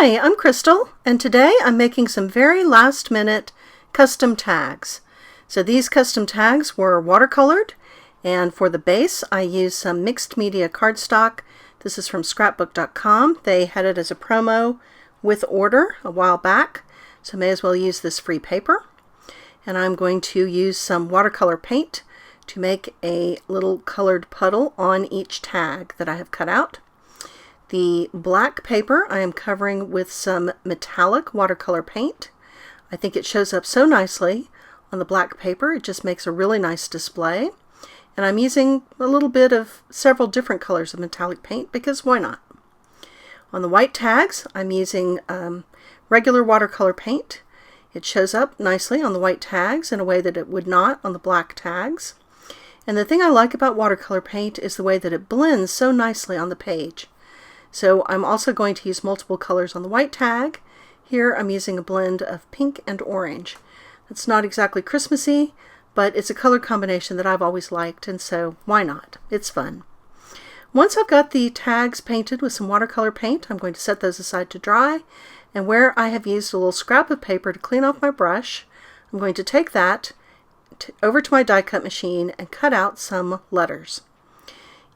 Hi, I'm Crystal, and today I'm making some very last-minute custom tags. So these custom tags were watercolored, and for the base I used some mixed media cardstock. This is from scrapbook.com. They had it as a promo with order a while back, so may as well use this free paper. And I'm going to use some watercolor paint to make a little colored puddle on each tag that I have cut out. The black paper I am covering with some metallic watercolor paint. I think it shows up so nicely on the black paper. It just makes a really nice display. And I'm using a little bit of several different colors of metallic paint because why not? On the white tags I'm using regular watercolor paint. It shows up nicely on the white tags in a way that it would not on the black tags. And the thing I like about watercolor paint is the way that it blends so nicely on the page. So I'm also going to use multiple colors on the white tag. Here I'm using a blend of pink and orange. It's not exactly Christmassy, but it's a color combination that I've always liked, and so why not? It's fun. Once I've got the tags painted with some watercolor paint, I'm going to set those aside to dry, and where I have used a little scrap of paper to clean off my brush, I'm going to take that over to my die cut machine and cut out some letters.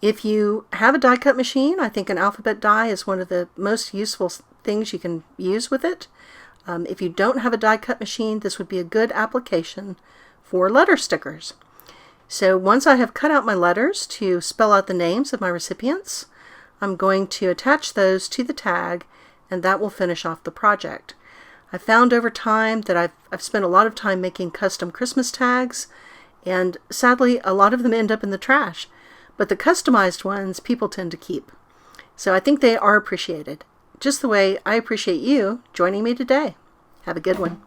If you have a die cut machine, I think an alphabet die is one of the most useful things you can use with it. If you don't have a die cut machine, this would be a good application for letter stickers. So once I have cut out my letters to spell out the names of my recipients, I'm going to attach those to the tag, and that will finish off the project. I found over time that I've spent a lot of time making custom Christmas tags, and sadly a lot of them end up in the trash. But the customized ones people tend to keep. So I think they are appreciated, just the way I appreciate you joining me today. Have a good one.